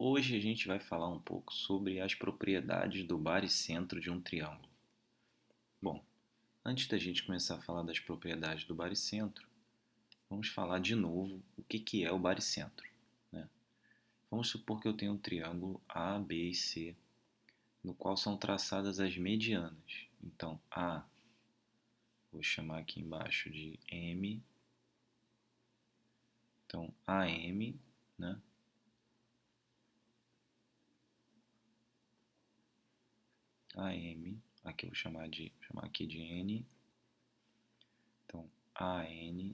Hoje a gente vai falar um pouco sobre as propriedades do baricentro de um triângulo. Bom, antes da gente começar a falar das propriedades do baricentro, vamos falar de novo o que é o baricentro, né? Vamos supor que eu tenho um triângulo A, B e C, no qual são traçadas as medianas. Então, A, vou chamar aqui embaixo de M. Então, AM, né? AM, aqui eu vou chamar aqui de N. Então, AN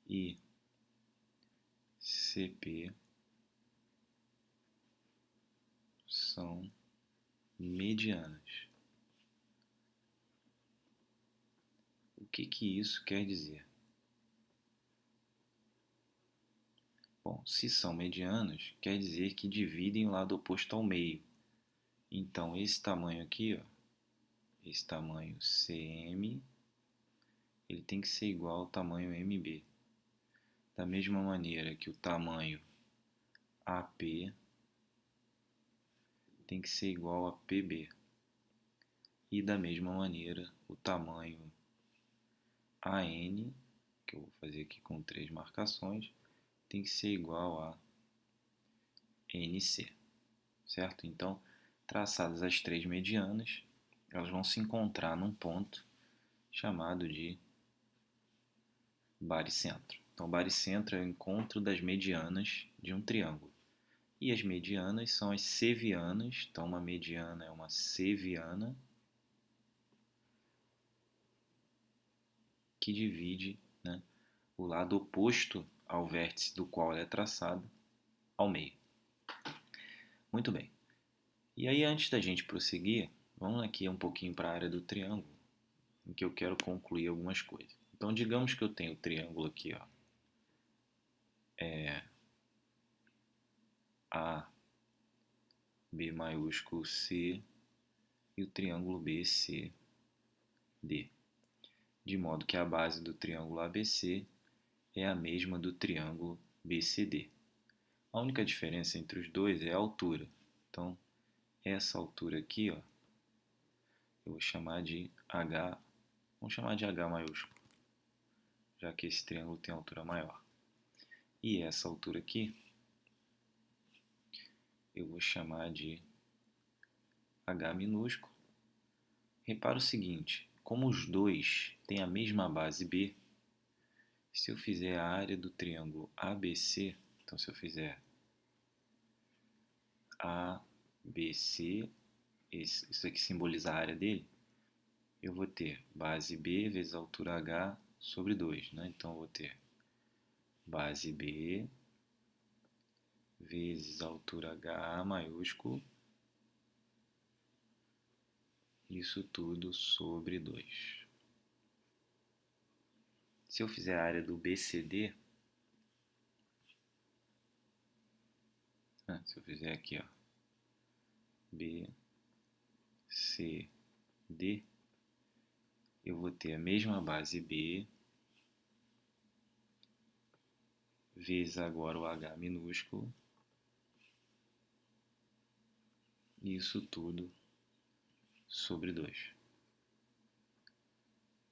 e CP são medianas. O que isso quer dizer? Bom, se são medianas, quer dizer que dividem o lado oposto ao meio. Então, esse tamanho aqui, ó, esse tamanho CM, ele tem que ser igual ao tamanho MB. Da mesma maneira que o tamanho AP tem que ser igual a PB. E da mesma maneira, o tamanho AN, que eu vou fazer aqui com 3 marcações, tem que ser igual a NC, certo? Então, traçadas as 3 medianas, elas vão se encontrar num ponto chamado de baricentro. Então, baricentro é o encontro das medianas de um triângulo. E as medianas são as sevianas. Então, uma mediana é uma seviana que divide, né, o lado oposto ao vértice do qual ela é traçada ao meio. Muito bem. E aí, antes da gente prosseguir, vamos aqui um pouquinho para a área do triângulo, em que eu quero concluir algumas coisas. Então, digamos que eu tenho o triângulo aqui, ó, A, B maiúsculo, C, e o triângulo BCD, de modo que a base do triângulo ABC é a mesma do triângulo BCD. A única diferença entre os dois é a altura. Então, essa altura aqui, ó, eu vou chamar de H, vamos chamar de H maiúsculo, já que esse triângulo tem altura maior. E essa altura aqui, eu vou chamar de H minúsculo. Repara o seguinte, como os dois têm a mesma base B, se eu fizer a área do triângulo ABC, então se eu fizer ABC, isso aqui simboliza a área dele, eu vou ter base B vezes altura H sobre 2, né? Então eu vou ter base B vezes altura H maiúsculo, isso tudo sobre 2. Se eu fizer a área do BCD, se eu fizer aqui, ó, BCD, eu vou ter a mesma base B vezes agora o H minúsculo, isso tudo sobre 2.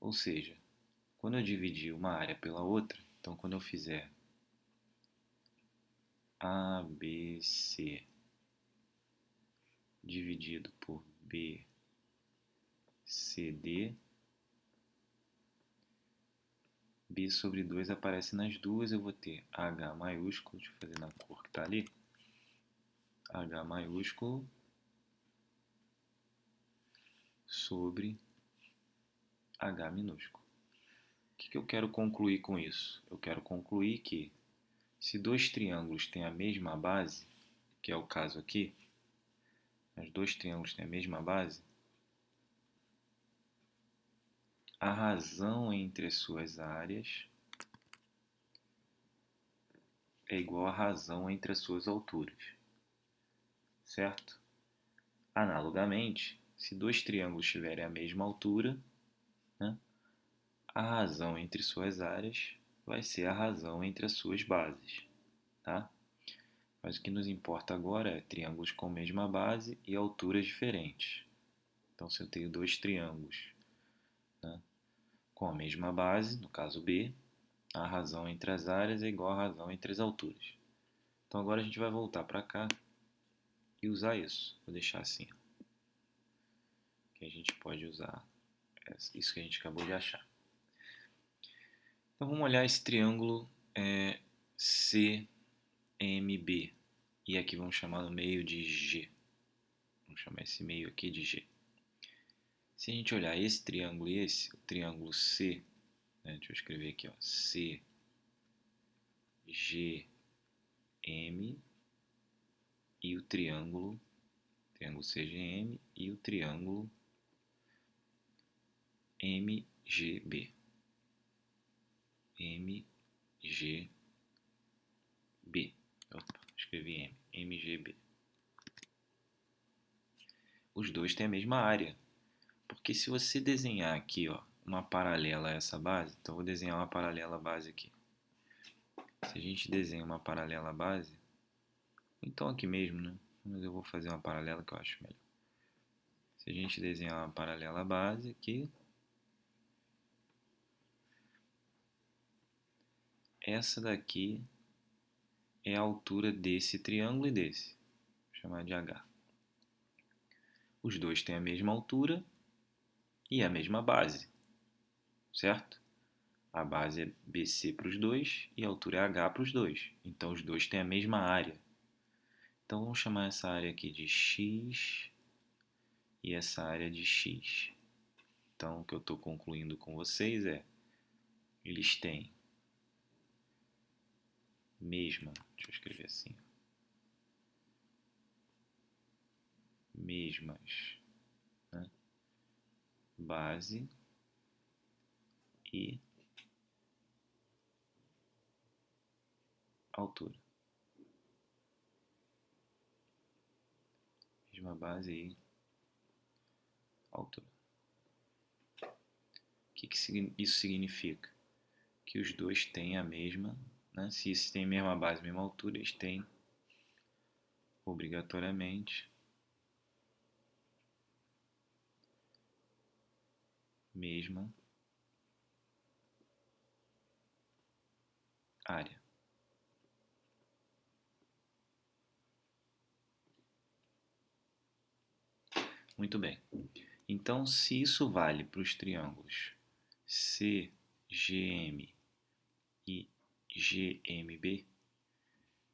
Ou seja, quando eu dividir uma área pela outra, então quando eu fizer ABC dividido por BCD, B sobre 2 aparece nas duas, eu vou ter H maiúsculo, deixa eu fazer na cor que está ali, H maiúsculo sobre H minúsculo. O que eu quero concluir com isso? Eu quero concluir que se dois triângulos têm a mesma base, que é o caso aqui, os dois triângulos têm a mesma base, a razão entre as suas áreas é igual à razão entre as suas alturas, certo? Analogamente, se dois triângulos tiverem a mesma altura, né, a razão entre suas áreas vai ser a razão entre as suas bases. tá? Mas o que nos importa agora é triângulos com mesma base e alturas diferentes. Então, se eu tenho dois triângulos, né, com a mesma base, no caso B, a razão entre as áreas é igual à razão entre as alturas. Então, agora a gente vai voltar para cá e usar isso. Vou deixar assim, ó, que a gente pode usar isso que a gente acabou de achar. Então, vamos olhar esse triângulo CMB. E aqui vamos chamar no meio de G. Vamos chamar esse meio aqui de G. Se a gente olhar esse triângulo e esse, o triângulo C, né, deixa eu escrever aqui, ó, C, G, M e o triângulo CGM e o triângulo MGB. MGB. Opa, escrevi M. MGB. Os dois têm a mesma área. Porque se você desenhar aqui, ó, uma paralela a essa base, então eu vou desenhar uma paralela base aqui. Se a gente desenha uma paralela base, então aqui mesmo, né? Mas eu vou fazer uma paralela que eu acho melhor. Se a gente desenhar uma paralela base aqui, essa daqui é a altura desse triângulo e desse. Vou chamar de H. Os dois têm a mesma altura e a mesma base, certo? A base é BC para os dois e a altura é H para os dois. Então os dois têm a mesma área. Então vamos chamar essa área aqui de X e essa área de X. Então o que eu estou concluindo com vocês é, eles têm mesma, deixa eu escrever assim, mesmas, né, base e altura. Mesma base e altura. O que isso significa? Que os dois têm a mesma, né? Se esses têm a mesma base, a mesma altura, eles têm obrigatoriamente mesma área. Muito bem. Então, se isso vale para os triângulos CGM e GMB,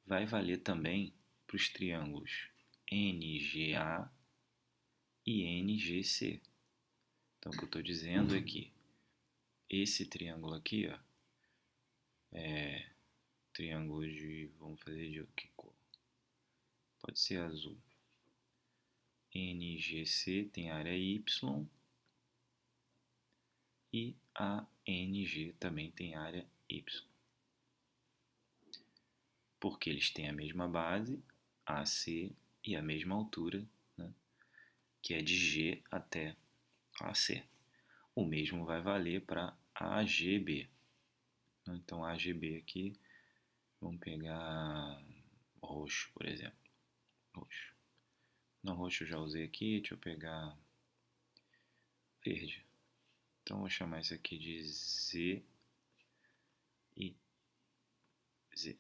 vai valer também para os triângulos NGA e NGC. Então, o que eu estou dizendo é que esse triângulo aqui, ó, é triângulo de, vamos fazer de que cor? Pode ser azul. NGC tem área Y e ANG também tem área Y. Porque eles têm a mesma base, AC, e a mesma altura, né, que é de G até AC. O mesmo vai valer para AGB. Então, AGB aqui, vamos pegar roxo, por exemplo. Roxo. No roxo eu já usei aqui, deixa eu pegar verde. Então, vou chamar isso aqui de Z e Z.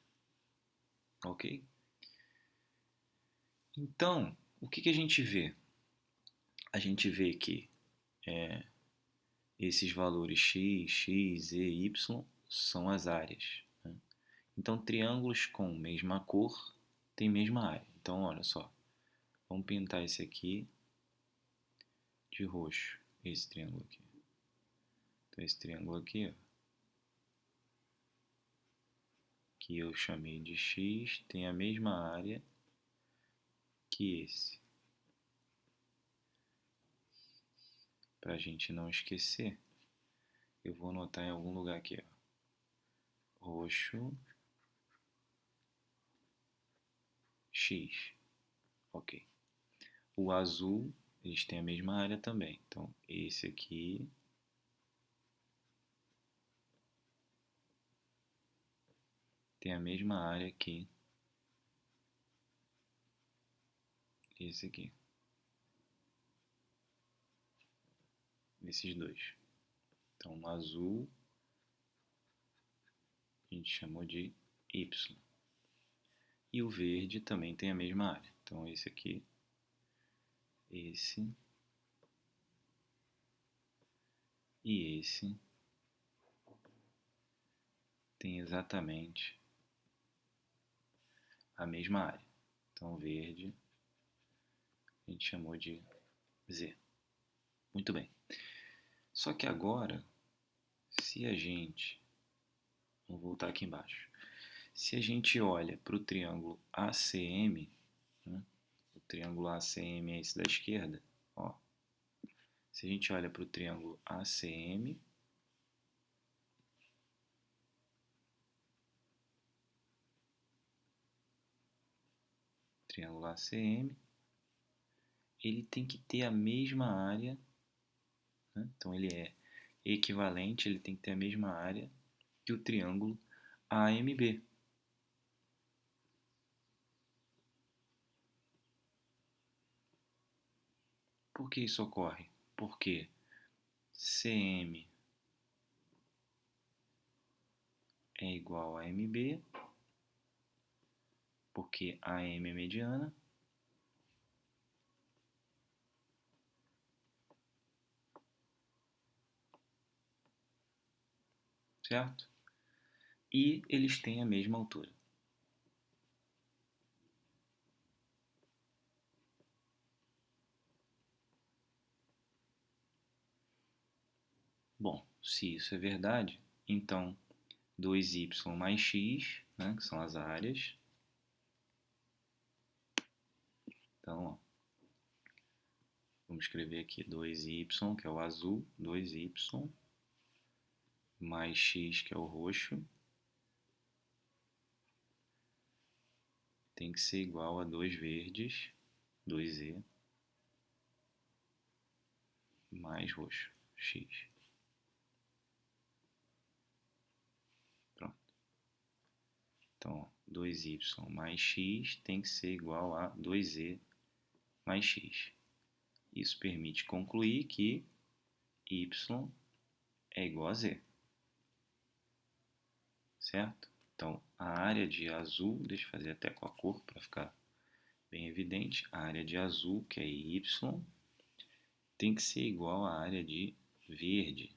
Ok? Então, o que a gente vê? A gente vê que esses valores x, x, e, y são as áreas, né? Então, triângulos com mesma cor têm mesma área. Então, olha só. Vamos pintar esse aqui de roxo. Esse triângulo aqui. Então, esse triângulo aqui, ó, que eu chamei de x, tem a mesma área que esse. Para a gente não esquecer, eu vou anotar em algum lugar aqui, ó. Roxo, x. Ok. O azul, eles têm a mesma área também. Então, esse aqui tem a mesma área que esse aqui. Esses dois. Então, no azul, a gente chamou de Y. E o verde também tem a mesma área. Então, esse aqui, esse e esse tem exatamente a mesma área. Então, verde a gente chamou de Z. Muito bem. Só que agora, se a gente... Vamos voltar aqui embaixo. Se a gente olha para o triângulo ACM, né, o triângulo ACM é esse da esquerda, ó. Se a gente olha para o triângulo ACM, ele tem que ter a mesma área, né? Então ele é equivalente, ele tem que ter a mesma área que o triângulo AMB. Por que isso ocorre? Porque CM é igual a MB, porque AM é mediana, certo? E eles têm a mesma altura. Bom, se isso é verdade, então 2y mais x, né, que são as áreas. Então, ó, vamos escrever aqui 2y, que é o azul, 2y, mais x, que é o roxo, tem que ser igual a 2 verdes, 2z, mais roxo, x. Pronto. Então, ó, 2y mais x tem que ser igual a 2z mais x. Isso permite concluir que y é igual a z. Certo? Então, a área de azul, deixa eu fazer até com a cor para ficar bem evidente, a área de azul, que é y, tem que ser igual à área de verde.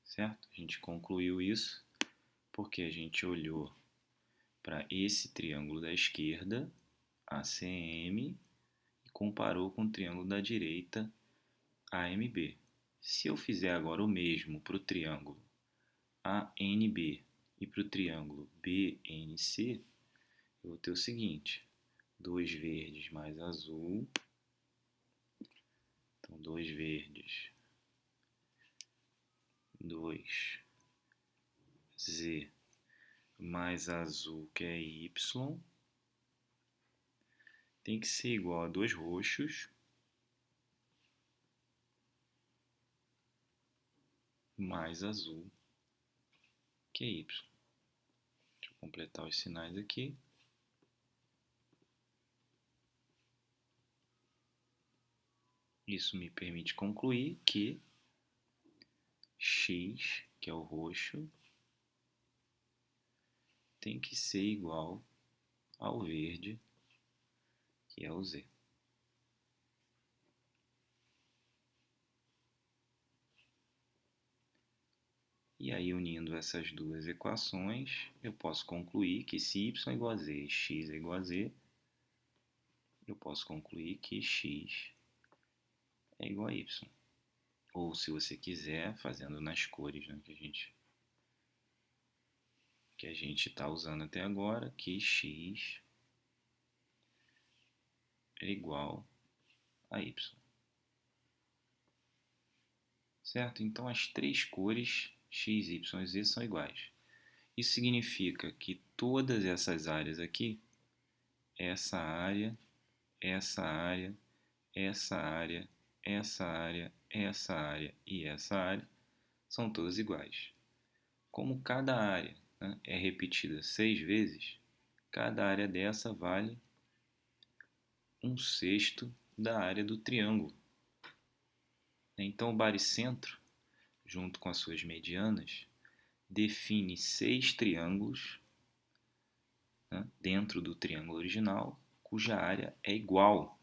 Certo? A gente concluiu isso porque a gente olhou para esse triângulo da esquerda, ACM, e comparou com o triângulo da direita, AMB. Se eu fizer agora o mesmo para o triângulo ANB e para o triângulo BNC, eu vou ter o seguinte: 2 verdes mais azul. Então, 2 verdes, 2z mais azul, que é y, tem que ser igual a 2 roxos mais azul, que é y. Deixa eu completar os sinais aqui. Isso me permite concluir que x, que é o roxo, tem que ser igual ao verde, que é o z. E aí, unindo essas duas equações, eu posso concluir que se y é igual a z e x é igual a z, eu posso concluir que x é igual a y. Ou, se você quiser, fazendo nas cores, né, que a gente está usando até agora, que x é igual a y. Certo? Então, as três cores x, y e z são iguais. Isso significa que todas essas áreas aqui, essa área, essa área, essa área, essa área, essa área e essa área, são todas iguais. Como cada área, né, é repetida 6 vezes, cada área dessa vale 1/6 da área do triângulo. Então, o baricentro, junto com as suas medianas, define 6 triângulos, né, dentro do triângulo original, cuja área é igual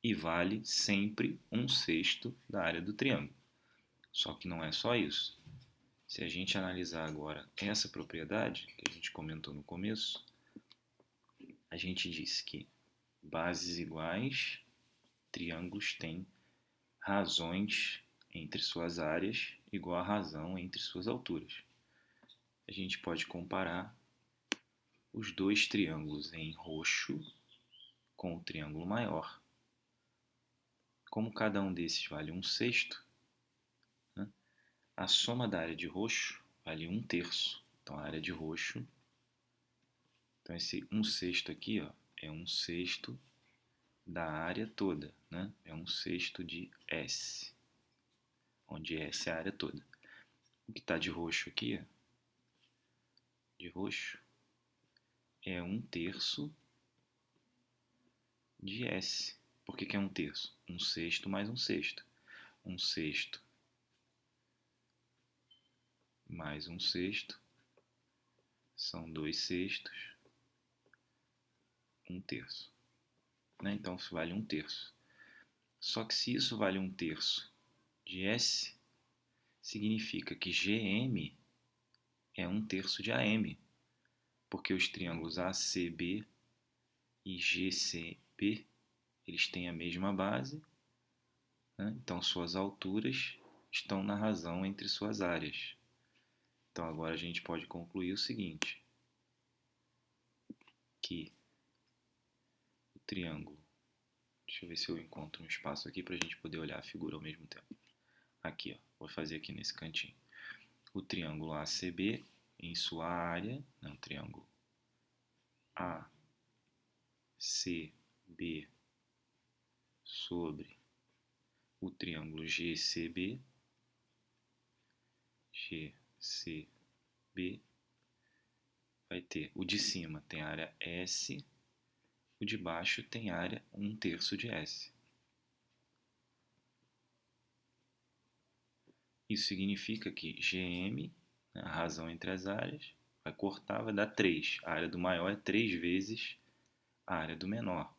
e vale sempre 1/6 da área do triângulo. Só que não é só isso. Se a gente analisar agora essa propriedade que a gente comentou no começo, a gente disse que bases iguais, triângulos têm razões entre suas áreas igual a razão entre suas alturas. A gente pode comparar os dois triângulos em roxo com o triângulo maior. Como cada um desses vale 1/6, né, a soma da área de roxo vale 1/3. Então, a área de roxo, então esse 1/6 aqui, ó, é 1/6 da área toda, né? É 1/6 de S, onde S é a área toda. O que está de roxo aqui, ó, de roxo, é 1/3 de S. Por que é 1/3? 1/6 mais 1/6. 1/6 mais 1/6 são 2/6, 1/3. Né? Então, isso vale 1/3. Só que se isso vale 1/3 de S, significa que GM é 1/3 de AM, porque os triângulos ACB e GCB, eles têm a mesma base, né? Então suas alturas estão na razão entre suas áreas. Então agora a gente pode concluir o seguinte, que o triângulo, deixa eu ver se eu encontro um espaço aqui para a gente poder olhar a figura ao mesmo tempo. Aqui, ó, vou fazer aqui nesse cantinho. O triângulo ACB, em sua área, não, triângulo ACB sobre o triângulo GCB, vai ter o de cima tem área S, o de baixo tem área 1/3 de S. Isso significa que GM, a razão entre as áreas, vai cortar, vai dar 3. A área do maior é 3 vezes a área do menor.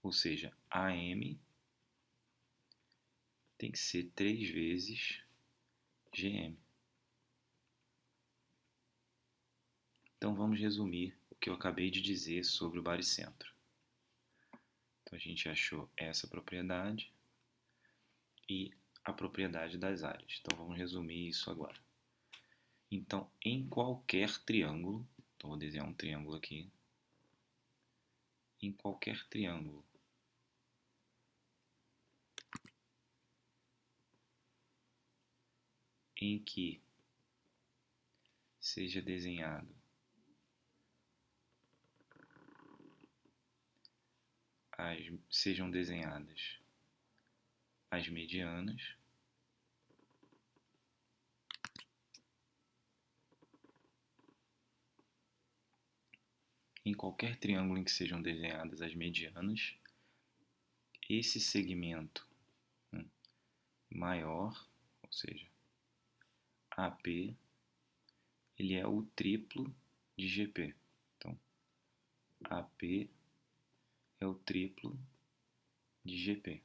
Ou seja, AM tem que ser 3 vezes GM. Então vamos resumir o que eu acabei de dizer sobre o baricentro. Então a gente achou essa propriedade e a propriedade das áreas. Então vamos resumir isso agora. Então, em qualquer triângulo, então vou desenhar um triângulo aqui, em qualquer triângulo em que seja desenhado sejam desenhadas as medianas, em qualquer triângulo em que sejam desenhadas as medianas, esse segmento maior, ou seja, AP, ele é o triplo de GP. Então, AP é o triplo de GP,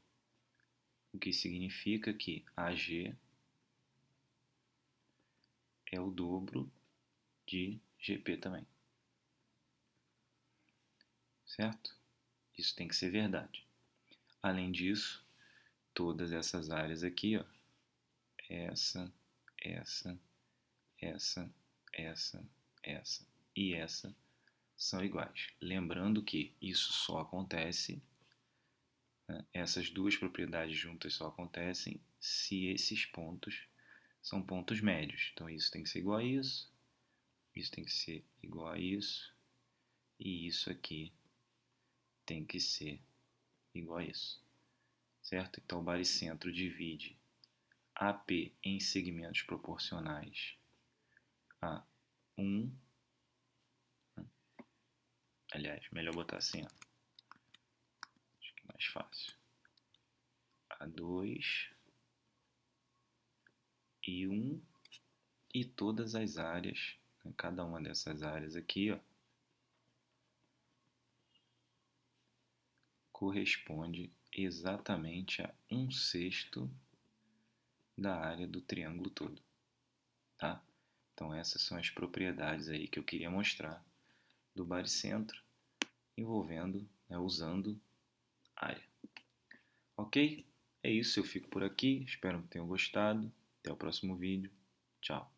o que significa que AG é o dobro de GP também. Certo? Isso tem que ser verdade. Além disso, todas essas áreas aqui, ó, essa e essa são iguais. Lembrando que isso só acontece, né, essas duas propriedades juntas só acontecem se esses pontos são pontos médios. Então isso tem que ser igual a isso tem que ser igual a isso, e isso aqui tem que ser igual a isso. Certo? Então o baricentro divide AP em segmentos proporcionais a 1 Aliás, melhor botar assim, ó. Acho que é mais fácil. A2 e 1 e todas as áreas, cada uma dessas áreas aqui, ó, corresponde exatamente a 1/6 da área do triângulo todo, tá? Então essas são as propriedades aí que eu queria mostrar do baricentro envolvendo, né, usando área. Ok? É isso, eu fico por aqui, espero que tenham gostado. Até o próximo vídeo. Tchau.